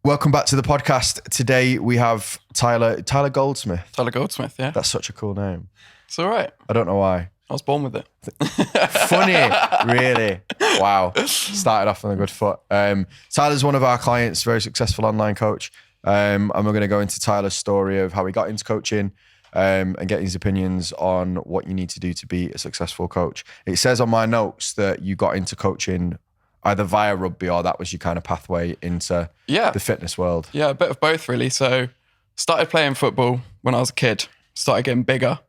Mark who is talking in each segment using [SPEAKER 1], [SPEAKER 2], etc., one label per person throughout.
[SPEAKER 1] Welcome back to the podcast. Today we have Tyler Goldsmith.
[SPEAKER 2] Tyler Goldsmith, yeah.
[SPEAKER 1] That's such a cool name.
[SPEAKER 2] It's all right.
[SPEAKER 1] I don't know why.
[SPEAKER 2] I was born with it.
[SPEAKER 1] Funny, really. Wow. Started off on a good foot. Tyler's one of our clients, very successful online coach. And we're going to go into Tyler's story of how he got into coaching and get his opinions on what you need to do to be a successful coach. It says on my notes that you got into coaching either via rugby or that was your kind of pathway into the fitness world.
[SPEAKER 2] Yeah, a bit of both really. So started playing football when I was a kid, started getting bigger,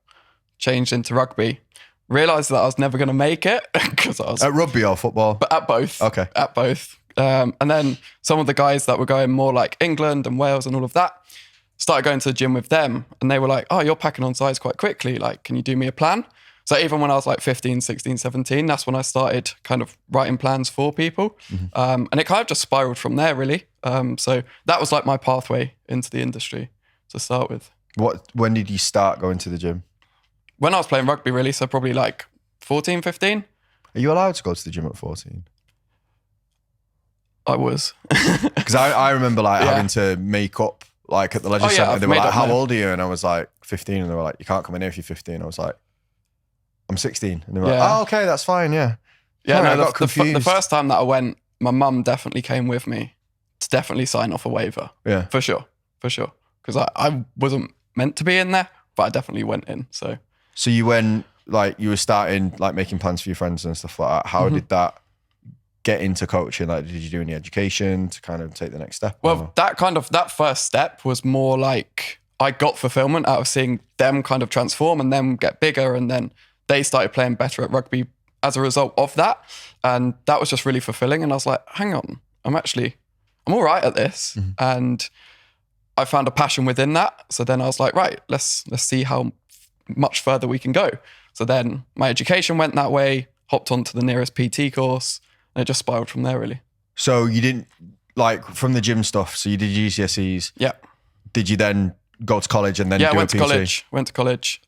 [SPEAKER 2] changed into rugby, realised that I was never going to make it because I was...
[SPEAKER 1] At rugby or football?
[SPEAKER 2] But at both.
[SPEAKER 1] Okay.
[SPEAKER 2] At both. And then some of the guys that were going more like England and Wales and all of that, started going to the gym with them and they were like, oh, you're packing on size quite quickly. Like, can you do me a plan? So even when I was like 15, 16, 17, that's when I started kind of writing plans for people. Mm-hmm. And it kind of just spiraled from there, really. So that was like my pathway into the industry to start with.
[SPEAKER 1] When did you start going to the gym?
[SPEAKER 2] When I was playing rugby, really. So probably like 14, 15.
[SPEAKER 1] Are you allowed to go to the gym at 14?
[SPEAKER 2] I was.
[SPEAKER 1] Because I remember like having to make up like at the leisure centre. They were like, how old are you? And I was like 15. And they were like, you can't come in here if you're 15. I was like, I'm 16. And they were like, oh, okay, that's fine, yeah.
[SPEAKER 2] Yeah,
[SPEAKER 1] I got confused.
[SPEAKER 2] The first time that I went, my mum definitely came with me to definitely sign off a waiver.
[SPEAKER 1] Yeah.
[SPEAKER 2] For sure. Because I wasn't meant to be in there, but I definitely went in, so.
[SPEAKER 1] So you went, like, you were starting, like, making plans for your friends and stuff like that. How did that get into coaching? Like, did you do any education to kind of take the next step?
[SPEAKER 2] Well, that first step was more like I got fulfillment out of seeing them kind of transform and them get bigger, and then they started playing better at rugby as a result of that. And that was just really fulfilling. And I was like, hang on, I'm all right at this. Mm-hmm. And I found a passion within that. So then I was like, right, let's see how much further we can go. So then my education went that way, hopped onto the nearest PT course, and it just spiraled from there, really.
[SPEAKER 1] So you didn't, like, from the gym stuff, so you did GCSEs.
[SPEAKER 2] Yeah.
[SPEAKER 1] Did you then go to college and then do a PT?
[SPEAKER 2] Went to college.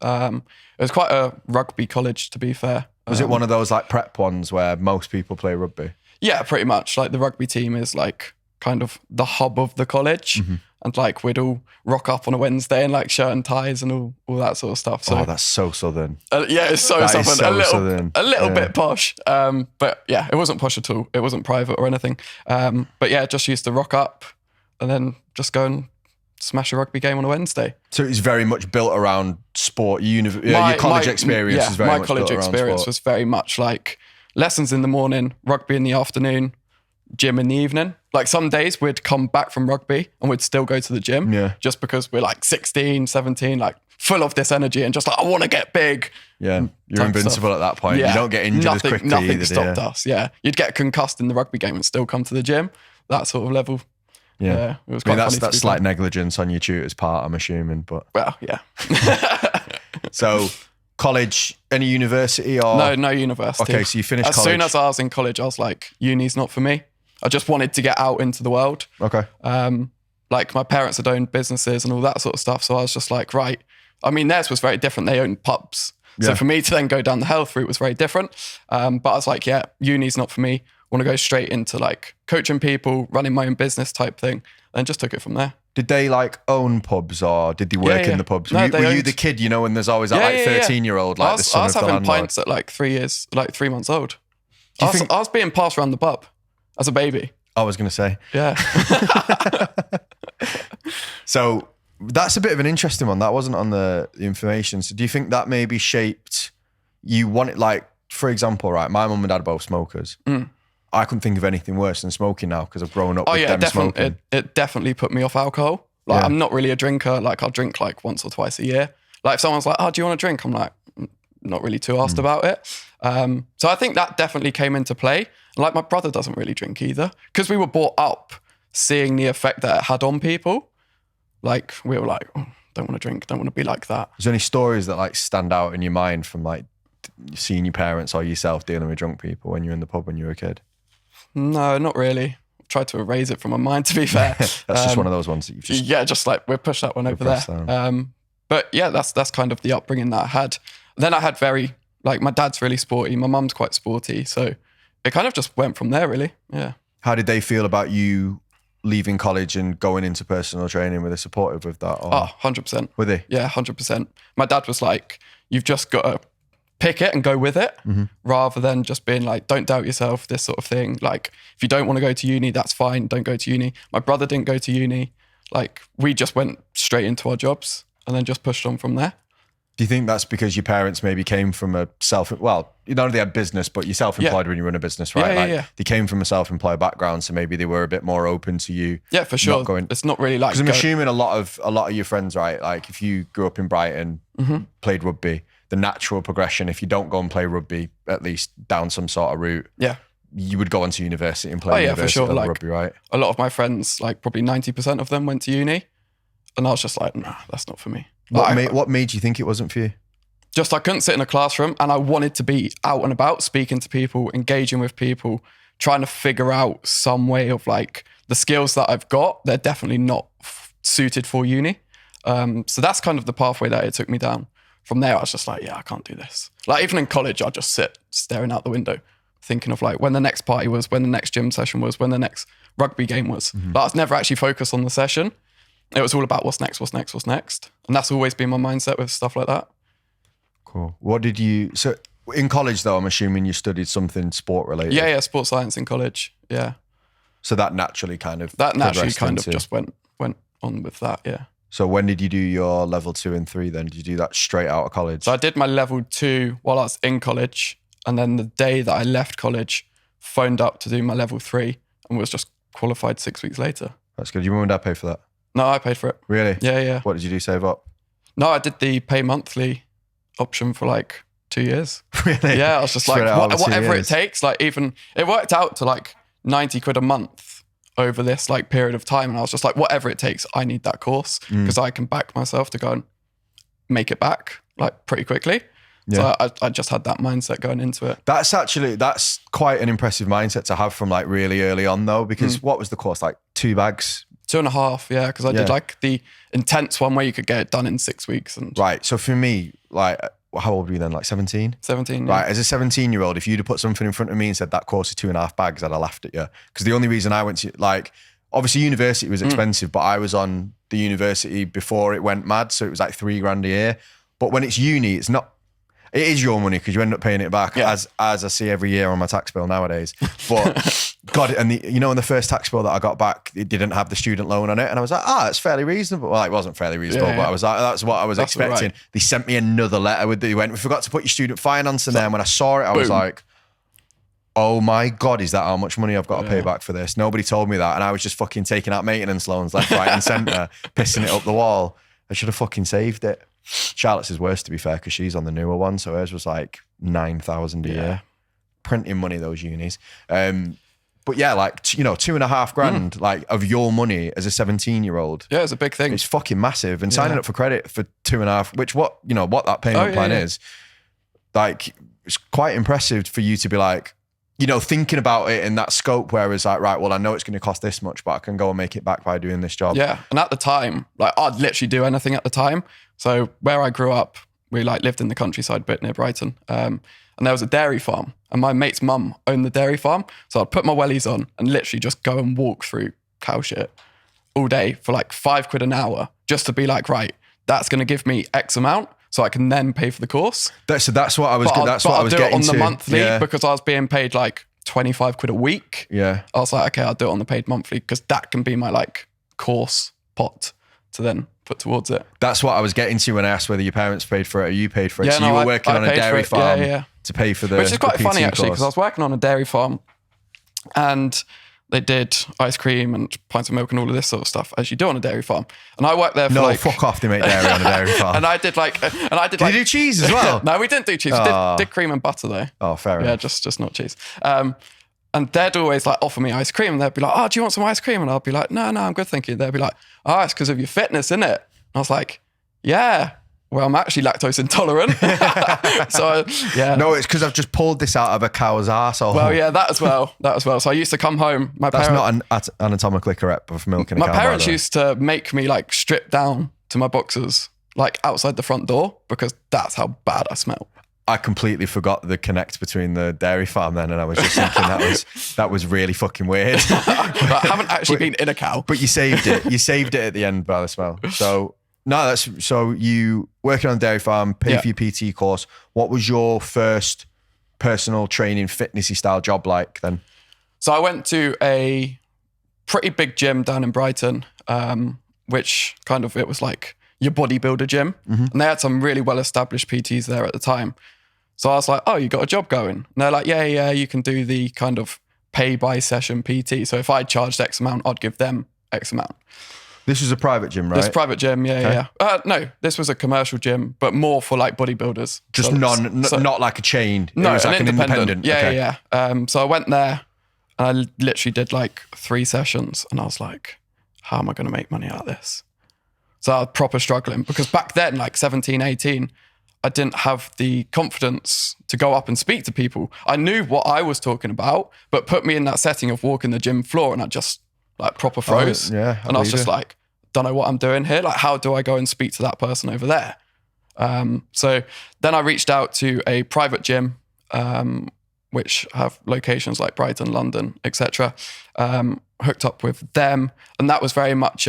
[SPEAKER 2] It was quite a rugby college, to be fair.
[SPEAKER 1] Was it one of those like prep ones where most people play rugby?
[SPEAKER 2] Yeah, pretty much. Like the rugby team is like kind of the hub of the college. Mm-hmm. And like we'd all rock up on a Wednesday in like shirt and ties and all that sort of stuff. So,
[SPEAKER 1] that's so southern.
[SPEAKER 2] Yeah, it's so southern.
[SPEAKER 1] Southern.
[SPEAKER 2] A little bit posh. But yeah, it wasn't posh at all. It wasn't private or anything. But yeah, just used to rock up and then just go and smash a rugby game on a Wednesday.
[SPEAKER 1] So it's very much built around sport. Your college experience is very much built around sport.
[SPEAKER 2] My college experience was very much like lessons in the morning, rugby in the afternoon, gym in the evening. Like some days we'd come back from rugby and we'd still go to the gym just because we're like 16, 17, like full of this energy and just like, I want to get big.
[SPEAKER 1] Yeah, you're invincible at that point. Yeah. You don't get injured as quickly.
[SPEAKER 2] Nothing stopped us, You'd get concussed in the rugby game and still come to the gym, that sort of level.
[SPEAKER 1] Yeah, it was quite funny. That's slight negligence on your tutor's part, I'm assuming. But
[SPEAKER 2] well, yeah.
[SPEAKER 1] So, college, any university or
[SPEAKER 2] no university?
[SPEAKER 1] Okay, so you finished college.
[SPEAKER 2] As soon as I was in college, I was like, uni's not for me. I just wanted to get out into the world.
[SPEAKER 1] Okay.
[SPEAKER 2] Like my parents had owned businesses and all that sort of stuff, so I was just like, right. I mean, theirs was very different. They owned pubs, so for me to then go down the health route was very different. But I was like, yeah, uni's not for me. Want to go straight into like coaching people, running my own business type thing, and just took it from there.
[SPEAKER 1] Did they like own pubs or did they work in the pubs?
[SPEAKER 2] No,
[SPEAKER 1] were you the kid, when there's always that 13-year-old like the son of the landlord?
[SPEAKER 2] I was having pints at like 3 months old. I was being passed around the pub as a baby.
[SPEAKER 1] I was going to say.
[SPEAKER 2] Yeah.
[SPEAKER 1] So that's a bit of an interesting one. That wasn't on the information. So do you think that maybe shaped you like, for example, right, my mum and dad are both smokers. Mm. I couldn't think of anything worse than smoking now because I've grown up with them smoking.
[SPEAKER 2] It definitely put me off alcohol. Like I'm not really a drinker. Like I'll drink like once or twice a year. Like if someone's like, oh, do you want a drink? I'm like, not really too asked about it. So I think that definitely came into play. Like my brother doesn't really drink either because we were brought up seeing the effect that it had on people. Like we were like, oh, don't want to drink, don't want to be like that.
[SPEAKER 1] Is there any stories that like stand out in your mind from like seeing your parents or yourself dealing with drunk people when you were in the pub when you were a kid?
[SPEAKER 2] No, not really. I've tried to erase it from my mind, to be fair.
[SPEAKER 1] That's just one of those ones that you've just...
[SPEAKER 2] Yeah, just like we'll push that one over there. But yeah, that's kind of the upbringing that I had. Then I had my dad's really sporty. My mum's quite sporty. So it kind of just went from there, really. Yeah.
[SPEAKER 1] How did they feel about you leaving college and going into personal training? Were they supportive with that? Or
[SPEAKER 2] Oh, 100%.
[SPEAKER 1] were they?
[SPEAKER 2] Yeah, 100%. My dad was like, you've just got to pick it and go with it, rather than just being like, don't doubt yourself, this sort of thing. Like, if you don't want to go to uni, that's fine. Don't go to uni. My brother didn't go to uni. Like, we just went straight into our jobs and then just pushed on from there.
[SPEAKER 1] Do you think that's because your parents maybe came from a you know, they had business, but you're self-employed when you run a business, right?
[SPEAKER 2] Yeah.
[SPEAKER 1] They came from a self-employed background, so maybe they were a bit more open to you.
[SPEAKER 2] Yeah, for sure. It's not really like,
[SPEAKER 1] because I'm assuming a lot of your friends, right? Like if you grew up in Brighton, played rugby, the natural progression, if you don't go and play rugby, at least down some sort of route, you would go on to university and play
[SPEAKER 2] for sure. Like,
[SPEAKER 1] rugby, right?
[SPEAKER 2] A lot of my friends, like probably 90% of them went to uni, and I was just like, nah, that's not for me.
[SPEAKER 1] What made you think it wasn't for you?
[SPEAKER 2] Just I couldn't sit in a classroom, and I wanted to be out and about, speaking to people, engaging with people, trying to figure out some way of like the skills that I've got. They're definitely not suited for uni. So that's kind of the pathway that it took me down. From there, I was just like, yeah, I can't do this. Like even in college, I'd just sit staring out the window, thinking of like when the next party was, when the next gym session was, when the next rugby game was. But I was never actually focused on the session. It was all about what's next. And that's always been my mindset with stuff like that.
[SPEAKER 1] Cool. So in college though, I'm assuming you studied something sport related.
[SPEAKER 2] Yeah, sports science in college. Yeah.
[SPEAKER 1] So that naturally kind of
[SPEAKER 2] just went on with that, yeah.
[SPEAKER 1] So when did you do your level 2 and 3 then? Did you do that straight out of college?
[SPEAKER 2] So I did my level 2 while I was in college, and then the day that I left college, phoned up to do my level 3 and was just qualified 6 weeks later.
[SPEAKER 1] That's good. Your mum and dad pay for that?
[SPEAKER 2] No, I paid for it.
[SPEAKER 1] Really?
[SPEAKER 2] Yeah.
[SPEAKER 1] What did you do, save up?
[SPEAKER 2] No, I did the pay monthly option for like 2 years.
[SPEAKER 1] Really?
[SPEAKER 2] Yeah, I was just like, whatever it takes. Like even, it worked out to like 90 quid a month over this like period of time. And I was just like, whatever it takes, I need that course because I can back myself to go and make it back like pretty quickly. Yeah. So I just had that mindset going into it.
[SPEAKER 1] That's quite an impressive mindset to have from like really early on though, because what was the course? Like 2 bags?
[SPEAKER 2] 2.5, yeah, because I did like the intense one where you could get it done in 6 weeks.
[SPEAKER 1] Right, so for me, like, how old were you then? Like 17?
[SPEAKER 2] 17, yeah.
[SPEAKER 1] Right, as a 17-year-old, if you'd have put something in front of me and said that course is 2.5 bags, I'd have laughed at you. Because the only reason I went to, like, obviously university was expensive, but I was on the university before it went mad, so it was like $3,000 a year. But when it's uni, it's not. It is your money because you end up paying it back, as I see every year on my tax bill nowadays. But God, and in the first tax bill that I got back, it didn't have the student loan on it, and I was like, it's fairly reasonable. Well, it wasn't fairly reasonable, but I was like, that's what I was expecting. Right. They sent me another letter they went, we forgot to put your student finance in there. And when I saw it, I was like, oh my God, is that how much money I've got to pay back for this? Nobody told me that, and I was just fucking taking out maintenance loans left, right, and centre, pissing it up the wall. I should have fucking saved it. Charlotte's is worse, to be fair, because she's on the newer one, so hers was like 9,000 a year. Printing money, those unis. But yeah, like 2.5 grand like of your money as a 17-year-old.
[SPEAKER 2] Yeah, it's a big thing.
[SPEAKER 1] It's fucking massive. And signing up for credit for 2.5, which what that payment plan is, like it's quite impressive for you to be like, thinking about it in that scope where it's like, right, well, I know it's going to cost this much, but I can go and make it back by doing this job.
[SPEAKER 2] Yeah. And at the time, like I'd literally do anything at the time. So where I grew up, we like lived in the countryside bit near Brighton. And there was a dairy farm and my mate's mum owned the dairy farm. So I'd put my wellies on and literally just go and walk through cow shit all day for like £5 an hour just to be like, right, that's going to give me X amount. So I can then pay for the course.
[SPEAKER 1] That's what I was. That's what I was getting to.
[SPEAKER 2] I'll do it on the monthly because I was being paid like 25 quid a week.
[SPEAKER 1] Yeah.
[SPEAKER 2] I was like, okay, I'll do it on the paid monthly because that can be my like course pot to then put towards it.
[SPEAKER 1] That's what I was getting to when I asked whether your parents paid for it or you paid for it. So you were working on a dairy farm to pay for the.
[SPEAKER 2] Which is quite funny actually, because I was working on a dairy farm and they did ice cream and pints of milk and all of this sort of stuff as you do on a dairy farm. And I worked there for
[SPEAKER 1] fuck off, they make dairy on a dairy farm.
[SPEAKER 2] and I did
[SPEAKER 1] Did you do cheese as well?
[SPEAKER 2] No, we didn't do cheese. We did cream and butter though.
[SPEAKER 1] Oh, fair enough.
[SPEAKER 2] Yeah, just not cheese. And they'd always like offer me ice cream and they'd be like, oh, do you want some ice cream? And I'd be like, no, I'm good, thank you. They'd be like, oh, it's because of your fitness, isn't it? And I was like, yeah. Well, I'm actually lactose intolerant. So, yeah.
[SPEAKER 1] No, it's because I've just pulled this out of a cow's arsehole.
[SPEAKER 2] Well, yeah, that as well. So I used to come home.
[SPEAKER 1] That's not an anatomically correct of milk in a cow.
[SPEAKER 2] My parents used to make me like strip down to my boxers, like outside the front door, because that's how bad I smell.
[SPEAKER 1] I completely forgot the connect between the dairy farm then, and I was just thinking that was really fucking weird.
[SPEAKER 2] But I haven't actually been in a cow.
[SPEAKER 1] But you saved it. You saved it at the end by the smell. So no, so you working on a dairy farm, pay for your PT course. What was your first personal training, fitnessy style job like then?
[SPEAKER 2] So I went to a pretty big gym down in Brighton, which kind of, it was like your bodybuilder gym. And they had some really well-established PTs there at the time. So I was like, oh, you got a job going? And they're like, yeah, you can do the kind of pay by session PT. So if I charged X amount, I'd give them X amount.
[SPEAKER 1] This was a private gym, right?
[SPEAKER 2] This private gym, yeah. No, this was a commercial gym, but more for like bodybuilders.
[SPEAKER 1] Just not like a chain.
[SPEAKER 2] No,
[SPEAKER 1] it was like
[SPEAKER 2] an
[SPEAKER 1] independent.
[SPEAKER 2] Yeah. So I went there and I literally did like 3 sessions and I was like, how am I going to make money out of this? So I was proper struggling because back then, like 17, 18, I didn't have the confidence to go up and speak to people. I knew what I was talking about, but put me in that setting of walking the gym floor and I just like proper froze.
[SPEAKER 1] I
[SPEAKER 2] was just like, don't know what I'm doing here. Like, how do I go and speak to that person over there? So then I reached out to a private gym, which have locations like Brighton, London, etc. Hooked up with them. And that was very much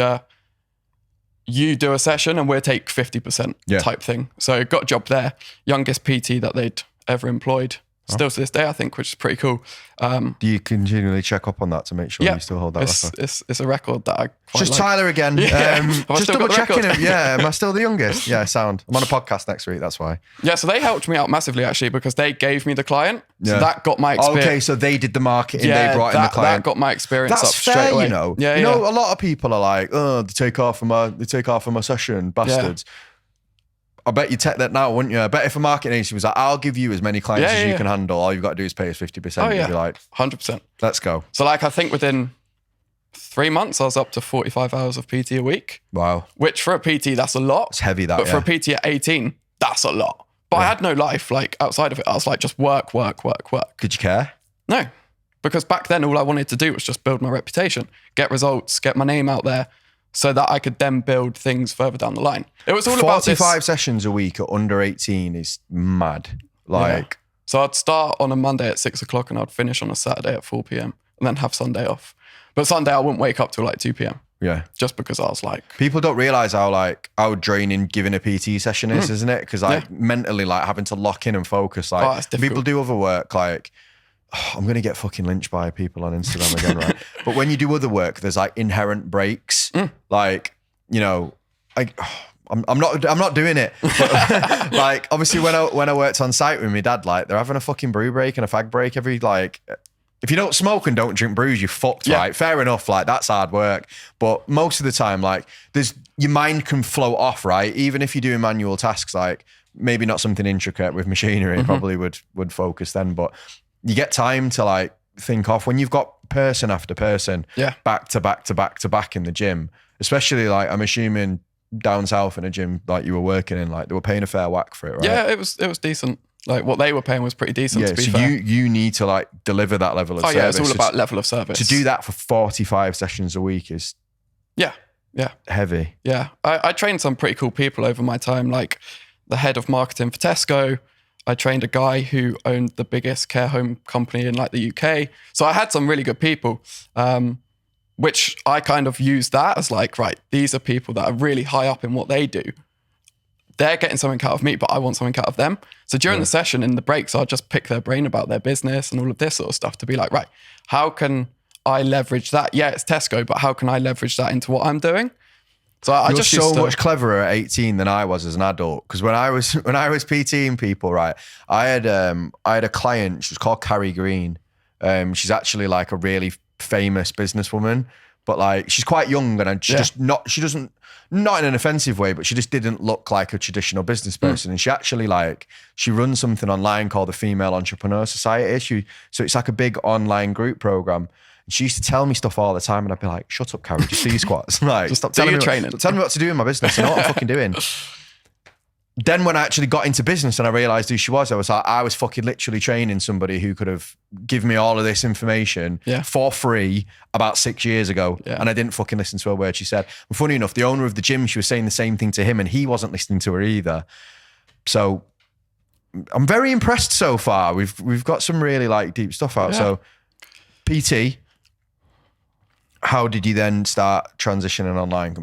[SPEAKER 2] you do a session and we'll take 50% type thing. So got a job there. Youngest PT that they'd ever employed. Still to this day, I think, which is pretty cool.
[SPEAKER 1] Do you continually check up on that to make sure you still hold that record?
[SPEAKER 2] It's a record that I quite
[SPEAKER 1] just
[SPEAKER 2] like.
[SPEAKER 1] Tyler again. Just double checking him. Yeah, am I still the youngest? Yeah, sound. I'm on a podcast next week, that's why.
[SPEAKER 2] Yeah, so they helped me out massively actually because they gave me the client. So that got my experience.
[SPEAKER 1] Okay, so they did the marketing, they brought in the client.
[SPEAKER 2] That got my experience
[SPEAKER 1] that's
[SPEAKER 2] up straight away.
[SPEAKER 1] You know.
[SPEAKER 2] Yeah,
[SPEAKER 1] you know, a lot of people are like, oh, they take half of my session, bastards. Yeah. I bet you take that now, wouldn't you? I bet if a marketing agency was like, I'll give you as many clients as you can handle, all you've got to do is pay us 50%.
[SPEAKER 2] Oh, yeah.
[SPEAKER 1] You'd be like,
[SPEAKER 2] 100%.
[SPEAKER 1] Let's go.
[SPEAKER 2] So like, I think within 3 months, I was up to 45 hours of PT a week.
[SPEAKER 1] Wow.
[SPEAKER 2] Which for a PT, that's a lot.
[SPEAKER 1] It's heavy, that,
[SPEAKER 2] But for a PT at 18, that's a lot. But I had no life, like, outside of it. I was like, just work.
[SPEAKER 1] Did you care?
[SPEAKER 2] No. Because back then, all I wanted to do was just build my reputation, get results, get my name out there, so that I could then build things further down the line. It was all about this.
[SPEAKER 1] 45 sessions a week at under 18 is mad. Like,
[SPEAKER 2] So I'd start on a Monday at 6 o'clock and I'd finish on a Saturday at 4 p.m. and then have Sunday off. But Sunday I wouldn't wake up till like 2 p.m.
[SPEAKER 1] Yeah.
[SPEAKER 2] Just because I was like...
[SPEAKER 1] People don't realize how draining giving a PT session is, isn't it? Because like mentally, like having to lock in and focus. Like people do other work, like... I'm going to get fucking lynched by people on Instagram again, right? But when you do other work, there's like inherent breaks. Like, you know, I'm not doing it. But like, obviously when I worked on site with my dad, like they're having a fucking brew break and a fag break every, like, if you don't smoke and don't drink brews, you're fucked, right? Fair enough. Like that's hard work. But most of the time, like your mind can float off, right? Even if you're doing manual tasks, like maybe not something intricate with machinery, probably would focus then, but you get time to like think off when you've got person after person back to back in the gym, especially like I'm assuming down south in a gym like you were working in, like they were paying a fair whack for it, right?
[SPEAKER 2] Yeah, it was decent. Like what they were paying was pretty decent, to be fair.
[SPEAKER 1] You need to like deliver that level of service.
[SPEAKER 2] Yeah, it's all about level of service.
[SPEAKER 1] To do that for 45 sessions a week is heavy.
[SPEAKER 2] Yeah, I trained some pretty cool people over my time, like the head of marketing for Tesco. I trained a guy who owned the biggest care home company in like the UK. So I had some really good people, which I kind of used that as like, right, these are people that are really high up in what they do. They're getting something out of me, but I want something out of them. So during the session, in the breaks, I'll just pick their brain about their business and all of this sort of stuff to be like, right, how can I leverage that? Yeah, it's Tesco, but how can I leverage that into what I'm doing? So I just
[SPEAKER 1] so much cleverer at 18 than I was as an adult. Because when I was PTing people, right, I had a client. She was called Carrie Green. She's actually like a really famous businesswoman, but like she's quite young and she doesn't not in an offensive way, but she just didn't look like a traditional business person. And she actually she runs something online called the Female Entrepreneur Society. So it's like a big online group program. She used to tell me stuff all the time and I'd be like, shut up, Carrie, just do your squats. Like,
[SPEAKER 2] just
[SPEAKER 1] stop telling me what to do in my business. I know what I'm fucking doing. Then when I actually got into business and I realized who she was, I was fucking literally training somebody who could have given me all of this information for free about 6 years ago. Yeah. And I didn't fucking listen to a word she said. And funny enough, the owner of the gym, she was saying the same thing to him and he wasn't listening to her either. So I'm very impressed so far. We've got some really like deep stuff out.
[SPEAKER 2] Yeah.
[SPEAKER 1] So PT, how did you then start transitioning online?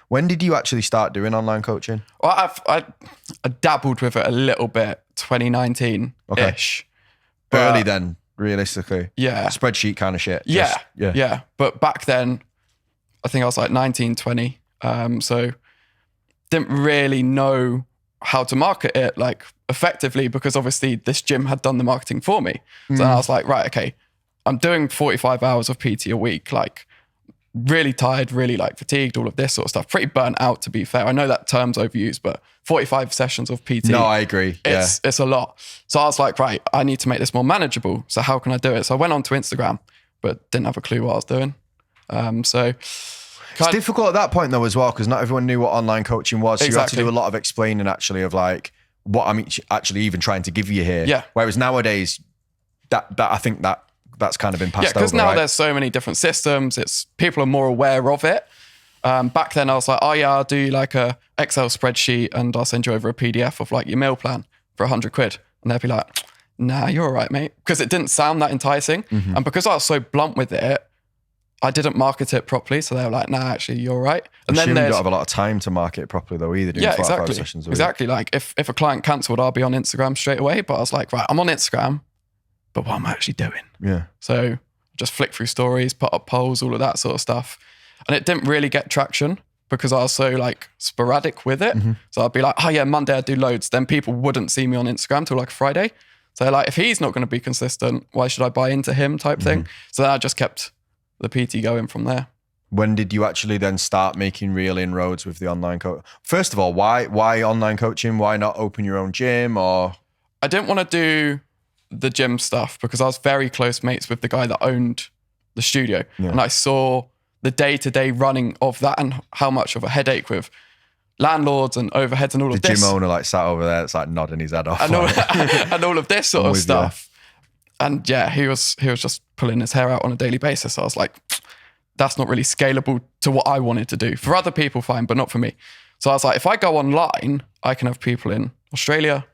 [SPEAKER 1] When did you actually start doing online coaching?
[SPEAKER 2] Well, I dabbled with it a little bit, 2019-ish.
[SPEAKER 1] Early then, realistically.
[SPEAKER 2] Yeah.
[SPEAKER 1] Spreadsheet kind of shit.
[SPEAKER 2] Yeah. But back then, I think I was like 19, 20. So didn't really know how to market it like effectively because obviously this gym had done the marketing for me. So I was like, right, okay, I'm doing 45 hours of PT a week, like really tired, really like fatigued, all of this sort of stuff. Pretty burnt out, to be fair. I know that term's overused, but 45 sessions of PT.
[SPEAKER 1] No, I agree.
[SPEAKER 2] It's a lot. So I was like, right, I need to make this more manageable. So how can I do it? So I went onto Instagram, but didn't have a clue what I was doing.
[SPEAKER 1] It's difficult at that point though as well, because not everyone knew what online coaching was. So you had to do a lot of explaining actually of like what I'm actually even trying to give you here.
[SPEAKER 2] Yeah.
[SPEAKER 1] Whereas nowadays, that I think that's kind of been passed over.
[SPEAKER 2] Yeah, because now
[SPEAKER 1] right?
[SPEAKER 2] there's so many different systems. People are more aware of it. Back then I was like, oh yeah, I'll do like a Excel spreadsheet and I'll send you over a PDF of like your meal plan for 100 quid. And they'd be like, nah, you're all right, mate. Because it didn't sound that enticing. And because I was so blunt with it, I didn't market it properly. So they were like, nah, actually, you're all right. And then
[SPEAKER 1] you don't have a lot of time to market it properly though either. Doing 45 sessions a week.
[SPEAKER 2] Exactly. Like if a client cancelled, I'll be on Instagram straight away. But I was like, right, I'm on Instagram, but what am I actually doing?
[SPEAKER 1] Yeah.
[SPEAKER 2] So just flick through stories, put up polls, all of that sort of stuff. And it didn't really get traction because I was so like sporadic with it. So I'd be like, oh yeah, Monday I do loads. Then people wouldn't see me on Instagram till like Friday. So they're like, if he's not going to be consistent, why should I buy into him type thing? So then I just kept the PT going from there.
[SPEAKER 1] When did you actually then start making real inroads with the online coach? First of all, why online coaching? Why not open your own gym? Or
[SPEAKER 2] I didn't want to do the gym stuff because I was very close mates with the guy that owned the studio. And I saw the day-to-day running of that and how much of a headache with landlords and overheads and all of this.
[SPEAKER 1] The gym owner like sat over there, it's like nodding his head off.
[SPEAKER 2] And all of this sort of stuff. And yeah, he was just pulling his hair out on a daily basis. So I was like, that's not really scalable to what I wanted to do. For other people, fine, but not for me. So I was like, if I go online, I can have people in Australia,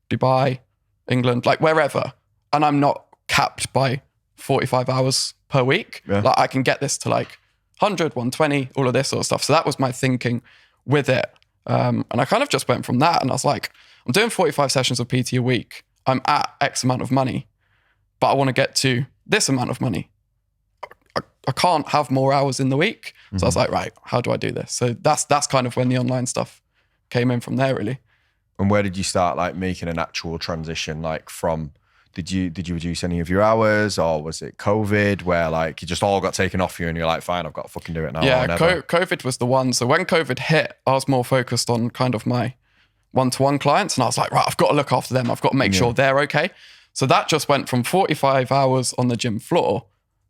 [SPEAKER 2] Dubai, England, like wherever. And I'm not capped by 45 hours per week. Like I can get this to like 100, 120, all of this sort of stuff. So that was my thinking with it. And I kind of just went from that and I was like, I'm doing 45 sessions of PT a week. I'm at X amount of money, but I want to get to this amount of money. I can't have more hours in the week. So I was like, right, how do I do this? So that's kind of when the online stuff came in from there, really.
[SPEAKER 1] And where did you start like making an actual transition? Like from, did you reduce any of your hours, or was it COVID where like you just all got taken off you and you're like, fine, I've got to fucking do it now?
[SPEAKER 2] Yeah, COVID was the one. So when COVID hit, I was more focused on kind of my one-to-one clients. And I was like, right, I've got to look after them. I've got to make sure they're okay. So that just went from 45 hours on the gym floor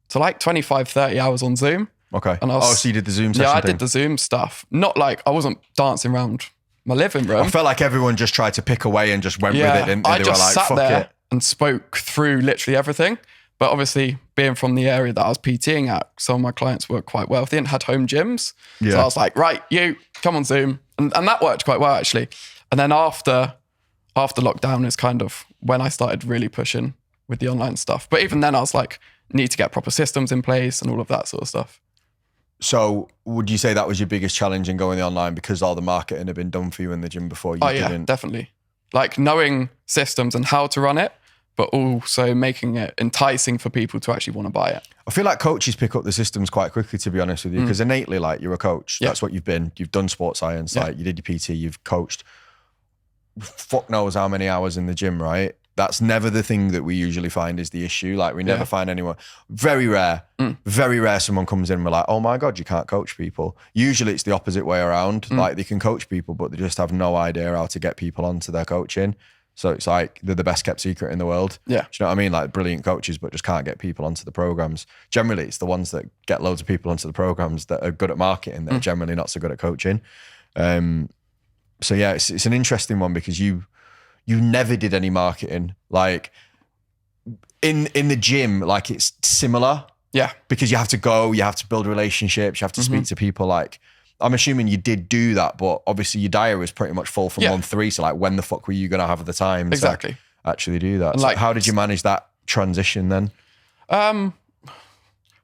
[SPEAKER 2] to like 25, 30 hours on Zoom.
[SPEAKER 1] Okay.
[SPEAKER 2] And
[SPEAKER 1] so you did the Zoom session?
[SPEAKER 2] Yeah, I did the Zoom stuff. Not like I wasn't dancing around my living room.
[SPEAKER 1] I felt like everyone just tried to pick away and just went with it. And
[SPEAKER 2] I
[SPEAKER 1] they
[SPEAKER 2] just
[SPEAKER 1] were like,
[SPEAKER 2] sat
[SPEAKER 1] fuck
[SPEAKER 2] there
[SPEAKER 1] it.
[SPEAKER 2] and spoke through literally everything. But obviously, being from the area that I was PTing at, some of my clients were quite wealthy and had home gyms.
[SPEAKER 1] Yeah.
[SPEAKER 2] So I was like, right, you come on Zoom. And that worked quite well, actually. And then after lockdown is kind of when I started really pushing with the online stuff. But even then I was like, need to get proper systems in place and all of that sort of stuff.
[SPEAKER 1] So would you say that was your biggest challenge in going online because all the marketing had been done for you in the gym before you didn't?
[SPEAKER 2] Yeah, definitely. Like knowing systems and how to run it, but also making it enticing for people to actually want to buy it.
[SPEAKER 1] I feel like coaches pick up the systems quite quickly, to be honest with you, because innately, like, you're a coach. That's what you've been. You've done sports science. Like, you did your PT, you've coached. Fuck knows how many hours in the gym, right? That's never the thing that we usually find is the issue. Like, we never find anyone. Very rare someone comes in and we're like, oh my God, you can't coach people. Usually it's the opposite way around. Like, they can coach people, but they just have no idea how to get people onto their coaching. So it's like they're the best kept secret in the world. Yeah. Do you know what I mean? Like, brilliant coaches, but just can't get people onto the programs. Generally, it's the ones that get loads of people onto the programs that are good at marketing that are generally not so good at coaching. So yeah, it's an interesting one because you never did any marketing. Like in the gym, like it's similar.
[SPEAKER 2] Yeah.
[SPEAKER 1] Because you have to go, you have to build relationships, you have to speak to people. Like I'm assuming you did do that, but obviously your diary was pretty much full from
[SPEAKER 2] Yeah.
[SPEAKER 1] month 3. So like, when the fuck were you going to have the time
[SPEAKER 2] Exactly.
[SPEAKER 1] to actually do that?
[SPEAKER 2] And
[SPEAKER 1] So
[SPEAKER 2] like-
[SPEAKER 1] how did you manage that transition then?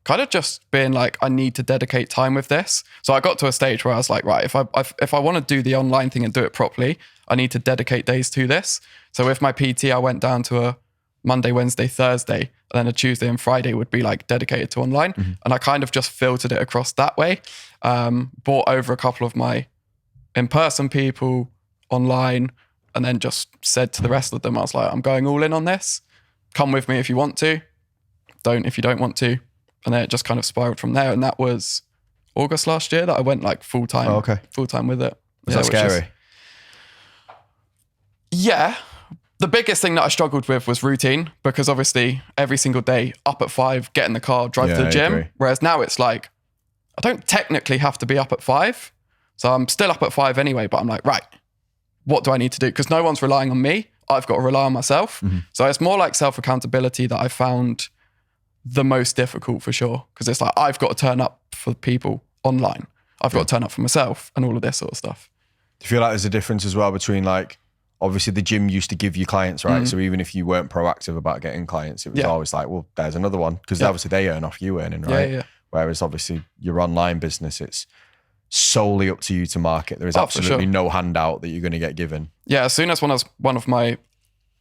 [SPEAKER 2] Kind of just being like, I need to dedicate time with this. So I got to a stage where I was like, right, if I want to do the online thing and do it properly, I need to dedicate days to this. So with my PT, I went down to a Monday, Wednesday, Thursday, and then a Tuesday and Friday would be like dedicated to online. And I kind of just filtered it across that way. Brought over a couple of my in-person people online, and then just said to the rest of them, I was like, I'm going all in on this. Come with me if you want to. Don't if you don't want to. And then it just kind of spiraled from there. And that was August last year that I went like full time with it.
[SPEAKER 1] Was that scary?
[SPEAKER 2] Yeah. The biggest thing that I struggled with was routine, because obviously every single day up at 5, get in the car, drive to the
[SPEAKER 1] I
[SPEAKER 2] gym.
[SPEAKER 1] agree.
[SPEAKER 2] Whereas now it's like, I don't technically have to be up at 5. So I'm still up at 5 anyway, but I'm like, right, what do I need to do? Because no one's relying on me. I've got to rely on myself. So it's more like self-accountability that I found the most difficult for sure. Because it's like, I've got to turn up for people online. I've got to turn up for myself and all of this sort of stuff.
[SPEAKER 1] Do you feel like there's a difference as well between like, obviously the gym used to give you clients, right? So even if you weren't proactive about getting clients, it was always like, well, there's another one. Because obviously they earn off you earning, right?
[SPEAKER 2] Yeah.
[SPEAKER 1] Whereas obviously your online business, it's solely up to you to market. There is
[SPEAKER 2] for
[SPEAKER 1] absolutely
[SPEAKER 2] sure.
[SPEAKER 1] no handout that you're going to get given.
[SPEAKER 2] Yeah, as soon as one of my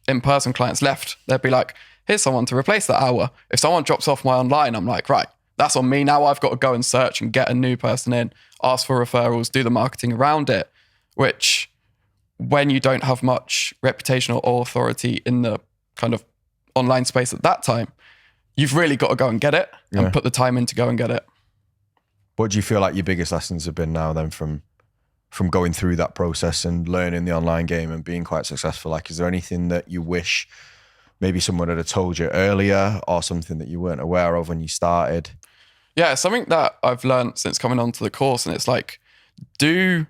[SPEAKER 2] in-person clients left, they'd be like, here's someone to replace that hour. If someone drops off my online, I'm like, right, that's on me. Now I've got to go and search and get a new person in, ask for referrals, do the marketing around it, which when you don't have much reputational or authority in the kind of online space at that time, you've really got to go and get it and put the time in to go and get it.
[SPEAKER 1] What do you feel like your biggest lessons have been now then from going through that process and learning the online game and being quite successful? Like, is there anything that you wish maybe someone had told you earlier, or something that you weren't aware of when you started?
[SPEAKER 2] Yeah, something that I've learned since coming onto the course, and it's like, do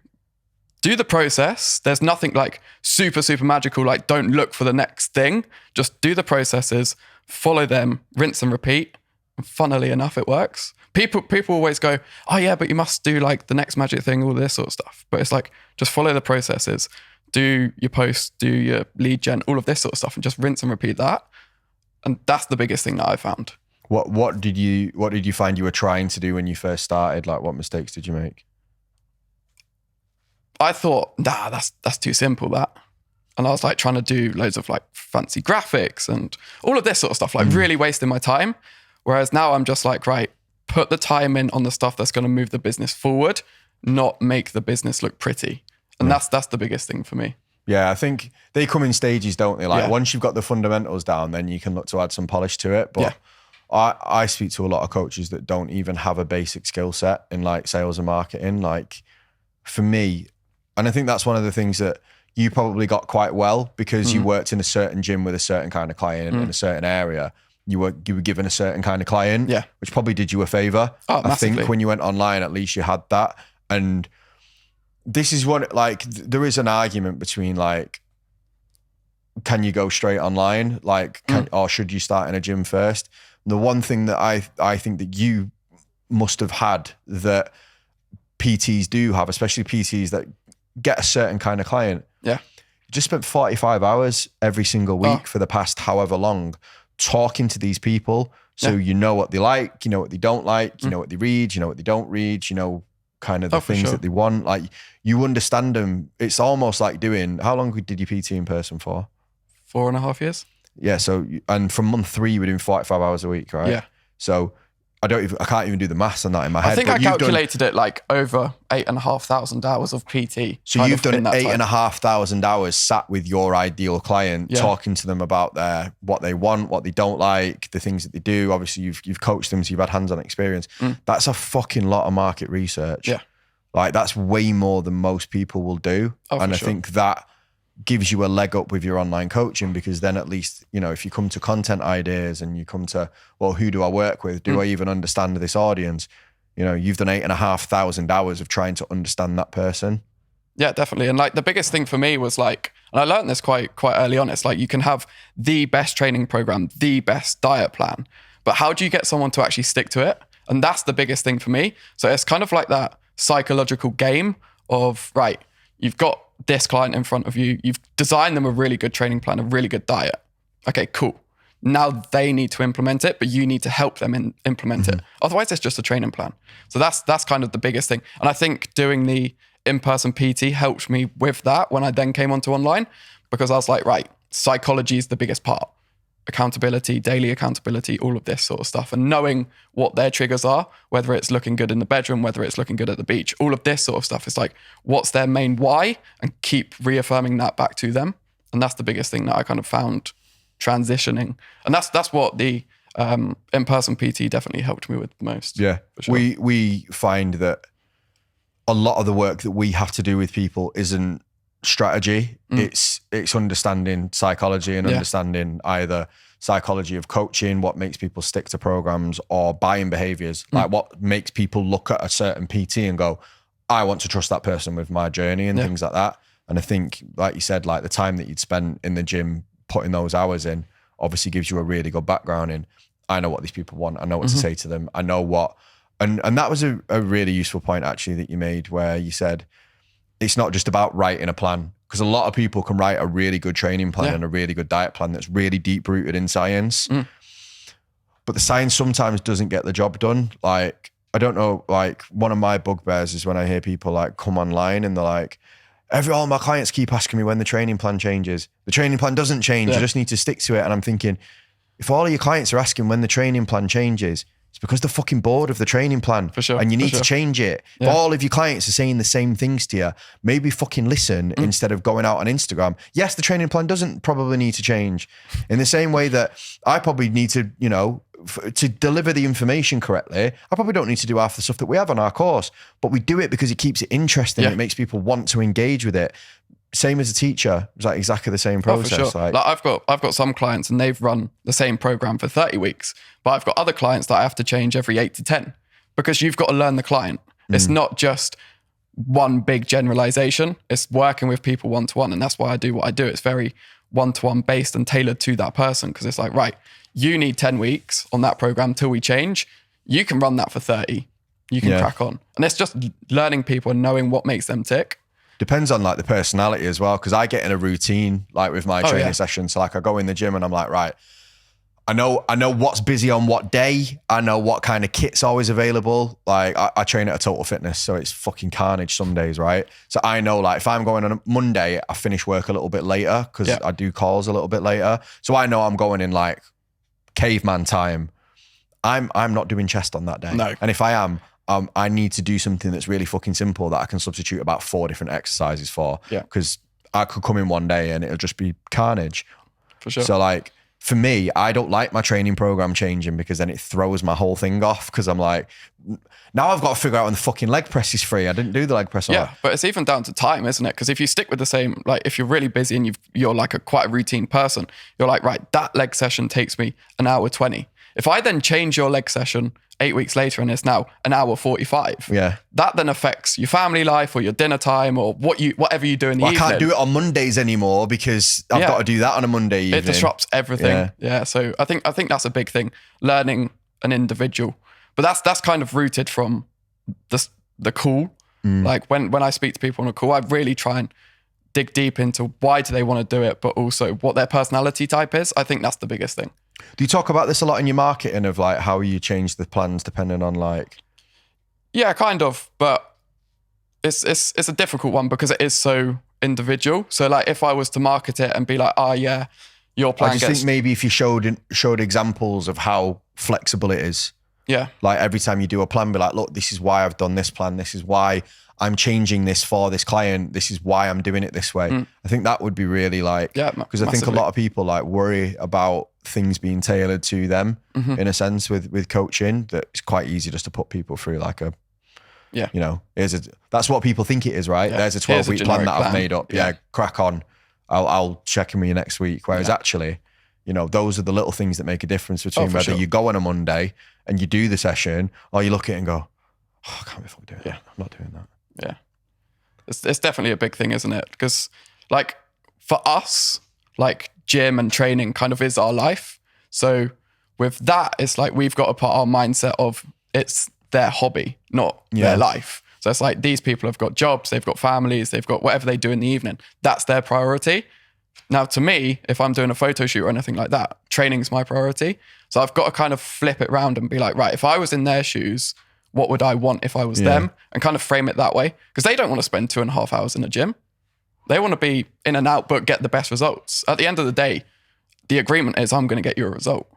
[SPEAKER 2] the process. There's nothing like super, super magical. Like, don't look for the next thing. Just do the processes, follow them, rinse and repeat. And funnily enough, it works. People always go, oh yeah, but you must do like the next magic thing, all this sort of stuff. But it's like, just follow the processes. Do your posts, do your lead gen, all of this sort of stuff, and just rinse and repeat that. And that's the biggest thing that I found.
[SPEAKER 1] What did you find you were trying to do when you first started? Like, what mistakes did you make?
[SPEAKER 2] I thought, nah, that's too simple, that. And I was like trying to do loads of like fancy graphics and all of this sort of stuff, like really wasting my time. Whereas now I'm just like, right, put the time in on the stuff that's going to move the business forward, not make the business look pretty. And that's the biggest thing for me.
[SPEAKER 1] Yeah, I think they come in stages, don't they? Like,
[SPEAKER 2] Yeah.
[SPEAKER 1] once you've got the fundamentals down, then you can look to add some polish to it. But
[SPEAKER 2] Yeah.
[SPEAKER 1] I speak to a lot of coaches that don't even have a basic skill set in like sales and marketing. Like, for me, and I think that's one of the things that you probably got quite well, because you worked in a certain gym with a certain kind of client in a certain area. You were given a certain kind of client,
[SPEAKER 2] Yeah.
[SPEAKER 1] which probably did you a favor.
[SPEAKER 2] Oh,
[SPEAKER 1] I
[SPEAKER 2] massively.
[SPEAKER 1] think when you went online, at least you had that. And this is what, like, there is an argument between like, can you go straight online? Like, or should you start in a gym first? The one thing that I think that you must have had that PTs do have, especially PTs that get a certain kind of client.
[SPEAKER 2] Yeah.
[SPEAKER 1] You just spent 45 hours every single week for the past however long talking to these people. So you know what they like, you know what they don't like, you know what they read, you know what they don't read, you know kind of the
[SPEAKER 2] for
[SPEAKER 1] things
[SPEAKER 2] sure.
[SPEAKER 1] that they want. Like, you understand them. It's almost like doing, how long did you PT in person for?
[SPEAKER 2] 4.5 years.
[SPEAKER 1] Yeah. So, and from month 3, you were doing 45 hours a week, right?
[SPEAKER 2] Yeah.
[SPEAKER 1] So I can't even do the maths on that in my head.
[SPEAKER 2] I think
[SPEAKER 1] but
[SPEAKER 2] I
[SPEAKER 1] you've done-
[SPEAKER 2] calculated it like over 8,500 hours of PT.
[SPEAKER 1] So
[SPEAKER 2] kind
[SPEAKER 1] you've
[SPEAKER 2] of in
[SPEAKER 1] done
[SPEAKER 2] that time.
[SPEAKER 1] 8,500 hours sat with your ideal client,
[SPEAKER 2] Yeah.
[SPEAKER 1] talking to them about what they want, what they don't like, the things that they do. Obviously, you've coached them, so you've had hands-on experience. That's a fucking lot of market research.
[SPEAKER 2] Yeah.
[SPEAKER 1] Like, that's way more than most people will do.
[SPEAKER 2] Oh, for
[SPEAKER 1] and I
[SPEAKER 2] sure.
[SPEAKER 1] think that gives you a leg up with your online coaching, because then at least, you know, if you come to content ideas and you come to, well, who do I work with? Do I even understand this audience? You know, you've done 8,500 hours of trying to understand that person.
[SPEAKER 2] Yeah, definitely. And like the biggest thing for me was like, and I learned this quite early on, it's like you can have the best training program, the best diet plan, but how do you get someone to actually stick to it? And that's the biggest thing for me. So it's kind of like that psychological game of, right, you've got this client in front of you, you've designed them a really good training plan, a really good diet. Okay, cool. Now they need to implement it, but you need to help them implement it. Otherwise, it's just a training plan. So that's kind of the biggest thing. And I think doing the in-person PT helped me with that when I then came onto online, because I was like, right, psychology is the biggest part. Accountability, daily accountability, all of this sort of stuff. And knowing what their triggers are, whether it's looking good in the bedroom, whether it's looking good at the beach, all of this sort of stuff. It's like, what's their main why? And keep reaffirming that back to them. And that's the biggest thing that I kind of found transitioning. And that's what the in-person PT definitely helped me with the most.
[SPEAKER 1] Yeah.
[SPEAKER 2] For sure.
[SPEAKER 1] We find that a lot of the work that we have to do with people isn't strategy. It's understanding psychology and understanding either psychology of coaching, what makes people stick to programs, or buying behaviors, like what makes people look at a certain PT and go, I want to trust that person with my journey and things like that. And I think, like you said, like the time that you'd spent in the gym putting those hours in obviously gives you a really good background in, I know what these people want, I know what to say to them, I know what, and that was a really useful point actually that you made, where you said it's not just about writing a plan, because a lot of people can write a really good training plan and a really good diet plan that's really deep rooted in science, but the science sometimes doesn't get the job done. Like, I don't know, like one of my bugbears is when I hear people like come online and they're like, all my clients keep asking me when the training plan changes. The training plan doesn't change. You just need to stick to it. And I'm thinking, if all of your clients are asking when the training plan changes, it's because they're fucking bored of the training plan.
[SPEAKER 2] For sure.
[SPEAKER 1] And you need to change it. If all of your clients are saying the same things to you, maybe fucking listen instead of going out on Instagram. Yes, the training plan doesn't probably need to change. In the same way that I probably need to, you know, to deliver the information correctly, I probably don't need to do half the stuff that we have on our course, but we do it because it keeps it interesting. It makes people want to engage with it. Same as a teacher, it's like exactly the same process.
[SPEAKER 2] Oh, for sure. Like I've got some clients and they've run the same program for 30 weeks, but I've got other clients that I have to change every 8 to 10, because you've got to learn the client. It's not just one big generalization. It's working with people one-to-one. And that's why I do what I do. It's very one-to-one based and tailored to that person, because it's like, right, you need 10 weeks on that program till we change. You can run that for 30. You can crack on. And it's just learning people and knowing what makes them tick.
[SPEAKER 1] Depends on like the personality as well, because I get in a routine like with my training sessions. So like I go in the gym and I'm like, right, I know what's busy on what day. I know what kind of kit's always available. Like I train at a Total Fitness, so it's fucking carnage some days, right? So I know like if I'm going on a Monday, I finish work a little bit later because I do calls a little bit later. So I know I'm going in like caveman time. I'm not doing chest on that day.
[SPEAKER 2] No.
[SPEAKER 1] And if I am, I need to do something that's really fucking simple that I can substitute about 4 different exercises for.
[SPEAKER 2] Yeah.
[SPEAKER 1] Because I could come in one day and it'll just be carnage.
[SPEAKER 2] For sure.
[SPEAKER 1] So like, for me, I don't like my training program changing, because then it throws my whole thing off, because I'm like, now I've got to figure out when the fucking leg press is free. I didn't do the leg press.
[SPEAKER 2] Yeah, but it's even down to time, isn't it? Because if you stick with the same, like if you're really busy and you're like quite a routine person, you're like, right, that leg session takes me an hour 20. If I then change your leg session 8 weeks later and it's now an hour 45, that then affects your family life or your dinner time or whatever you do in the evening.
[SPEAKER 1] I can't do it on Mondays anymore because I've got to do that on a Monday evening.
[SPEAKER 2] It disrupts everything. Yeah. So I think that's a big thing, learning an individual. But that's kind of rooted from the call. Like when I speak to people on a call, I really try and dig deep into why do they want to do it, but also what their personality type is. I think that's the biggest thing.
[SPEAKER 1] Do you talk about this a lot in your marketing of like how you change the plans depending on like?
[SPEAKER 2] Yeah, kind of, but it's a difficult one because it is so individual. So like if I was to market it and be like, oh yeah, your plan
[SPEAKER 1] I just think maybe if you showed examples of how flexible it is.
[SPEAKER 2] Yeah.
[SPEAKER 1] Like every time you do a plan, be like, look, this is why I've done this plan. This is why I'm changing this for this client. This is why I'm doing it this way. I think that would be really like, because I think a lot of people like worry about things being tailored to them in a sense with coaching, that it's quite easy just to put people through like a, you know, that's what people think it is, right?
[SPEAKER 2] Yeah.
[SPEAKER 1] There's a 12-week plan that I've made up. Yeah, crack on. I'll check in with you next week. Whereas actually, you know, those are the little things that make a difference between whether you go on a Monday and you do the session or you look at it and go, oh, I can't be fucking doing that. I'm not doing that.
[SPEAKER 2] Yeah. It's definitely a big thing, isn't it? Because like for us, like gym and training kind of is our life. So with that, it's like we've got to put our mindset of it's their hobby, not their life. So it's like these people have got jobs, they've got families, they've got whatever they do in the evening. That's their priority. Now, to me, if I'm doing a photo shoot or anything like that, training's my priority. So I've got to kind of flip it around and be like, right, if I was in their shoes, what would I want if I was them? And kind of frame it that way. Because they don't want to spend 2.5 hours in a gym. They want to be in and out, but get the best results. At the end of the day, the agreement is I'm going to get you a result.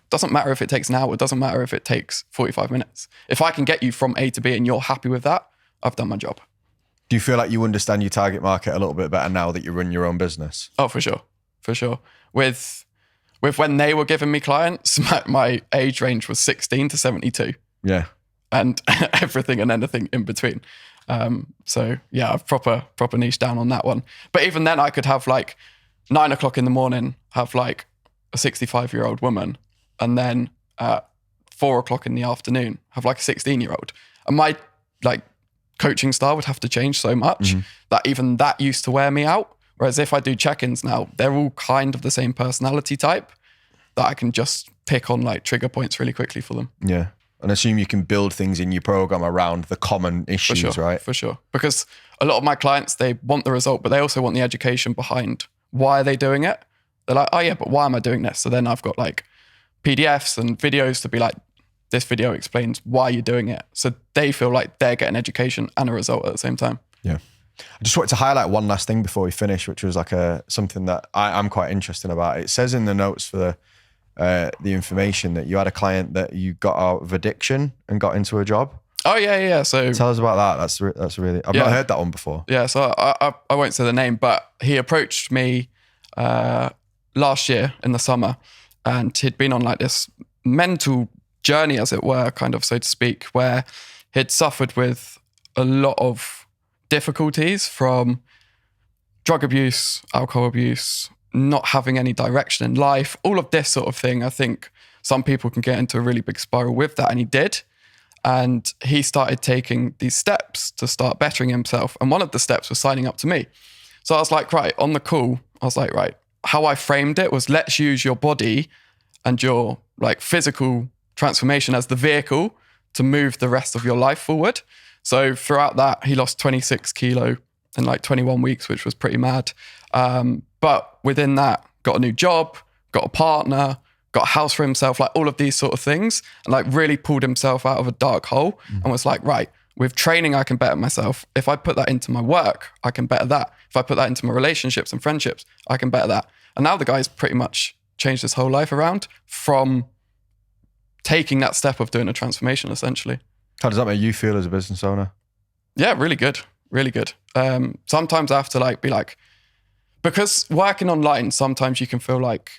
[SPEAKER 2] Doesn't matter if it takes an hour. Doesn't matter if it takes 45 minutes. If I can get you from A to B and you're happy with that, I've done my job.
[SPEAKER 1] Do you feel like you understand your target market a little bit better now that you run your own business?
[SPEAKER 2] Oh, for sure. For sure. With when they were giving me clients, my age range was 16 to 72.
[SPEAKER 1] Yeah.
[SPEAKER 2] And everything and anything in between. So yeah, I've proper niche down on that one. But even then I could have like 9 o'clock in the morning, have like a 65-year-old woman, and then at 4 o'clock in the afternoon, have like a 16-year-old. And my like coaching style would have to change so much that even that used to wear me out. Whereas if I do check-ins now, they're all kind of the same personality type that I can just pick on like trigger points really quickly for them.
[SPEAKER 1] Yeah. And assume you can build things in your program around the common issues,
[SPEAKER 2] for sure,
[SPEAKER 1] right?
[SPEAKER 2] For sure. Because a lot of my clients, they want the result, but they also want the education behind why are they doing it. They're like, oh yeah, but why am I doing this? So then I've got like PDFs and videos to be like, this video explains why you're doing it. So they feel like they're getting education and a result at the same time.
[SPEAKER 1] Yeah. I just wanted to highlight one last thing before we finish, which was like something that I'm quite interested about. It says in the notes for the information that you had a client that you got out of addiction and got into a job.
[SPEAKER 2] Oh yeah. So
[SPEAKER 1] tell us about that. That's really, I've not heard that one before.
[SPEAKER 2] Yeah. So I won't say the name, but he approached me last year in the summer, and he'd been on like this mental journey, as it were, kind of, so to speak, where he'd suffered with a lot of difficulties from drug abuse, alcohol abuse, not having any direction in life, all of this sort of thing. I think some people can get into a really big spiral with that, and he did. And he started taking these steps to start bettering himself. And one of the steps was signing up to me. So I was like, right, on the call, I was like, right, how I framed it was, let's use your body and your like physical transformation as the vehicle to move the rest of your life forward. So throughout that, he lost 26 kilo in like 21 weeks, which was pretty mad. But within that, got a new job, got a partner, got a house for himself, like all of these sort of things, and like really pulled himself out of a dark hole and was like, right, with training, I can better myself. If I put that into my work, I can better that. If I put that into my relationships and friendships, I can better that. And now the guy's pretty much changed his whole life around from taking that step of doing a transformation, essentially.
[SPEAKER 1] How does that make you feel as a business owner?
[SPEAKER 2] Yeah, really good. Really good. Sometimes I have to like be like, because working online, sometimes you can feel like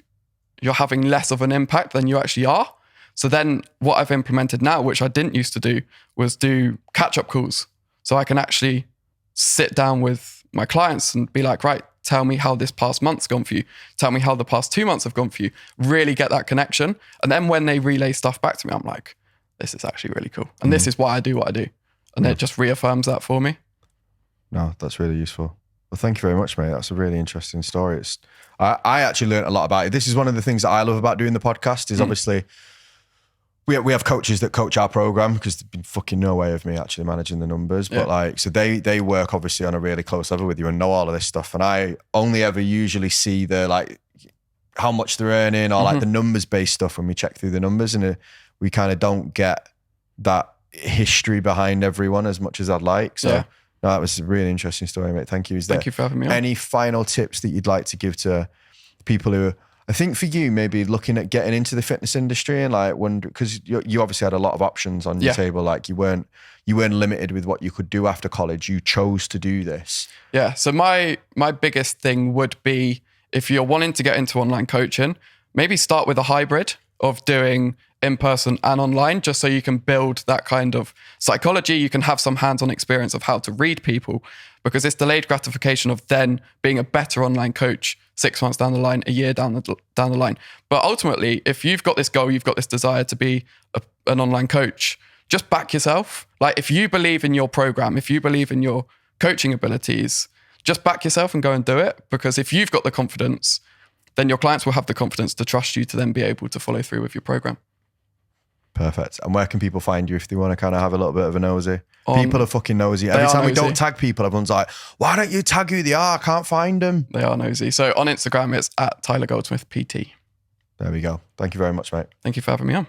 [SPEAKER 2] you're having less of an impact than you actually are. So then what I've implemented now, which I didn't used to do, was do catch-up calls. So I can actually sit down with my clients and be like, right, tell me how this past month's gone for you. Tell me how the past 2 months have gone for you. Really get that connection. And then when they relay stuff back to me, I'm like, this is actually really cool. And this is why I do what I do. And it just reaffirms that for me.
[SPEAKER 1] No, that's really useful. Well, thank you very much, mate. That's a really interesting story. I actually learned a lot about it. This is one of the things that I love about doing the podcast is obviously we have coaches that coach our program because there's been fucking no way of me actually managing the numbers. But like, so they work obviously on a really close level with you and know all of this stuff. And I only ever usually see the like how much they're earning or like the numbers based stuff when we check through the numbers, and we kind of don't get that history behind everyone as much as I'd like. So no, that was a really interesting story, mate. Thank you.
[SPEAKER 2] Thank you for having me on.
[SPEAKER 1] Any final tips that you'd like to give to people who, I think for you, maybe looking at getting into the fitness industry and like wonder, because you obviously had a lot of options on your table. Like you weren't limited with what you could do after college. You chose to do this. Yeah.
[SPEAKER 2] So my biggest thing would be, if you're wanting to get into online coaching, maybe start with a hybrid of doing in-person and online, just so you can build that kind of psychology. You can have some hands-on experience of how to read people, because it's delayed gratification of then being a better online coach 6 months down the line, a year down the line. But ultimately, if you've got this goal, you've got this desire to be an online coach, just back yourself. Like if you believe in your program, if you believe in your coaching abilities, just back yourself and go and do it. Because if you've got the confidence, then your clients will have the confidence to trust you to then be able to follow through with your program.
[SPEAKER 1] Perfect. And where can people find you if they want to kind of have a little bit of a nosy?
[SPEAKER 2] On-
[SPEAKER 1] People are fucking nosy. Every
[SPEAKER 2] are
[SPEAKER 1] time we
[SPEAKER 2] nosy.
[SPEAKER 1] don't tag people, everyone's like, why don't you tag who they are? I can't find them.
[SPEAKER 2] They are nosy. So on Instagram, it's at Tyler Goldsmith PT.
[SPEAKER 1] There we go. Thank you very much, mate.
[SPEAKER 2] Thank you for having me on.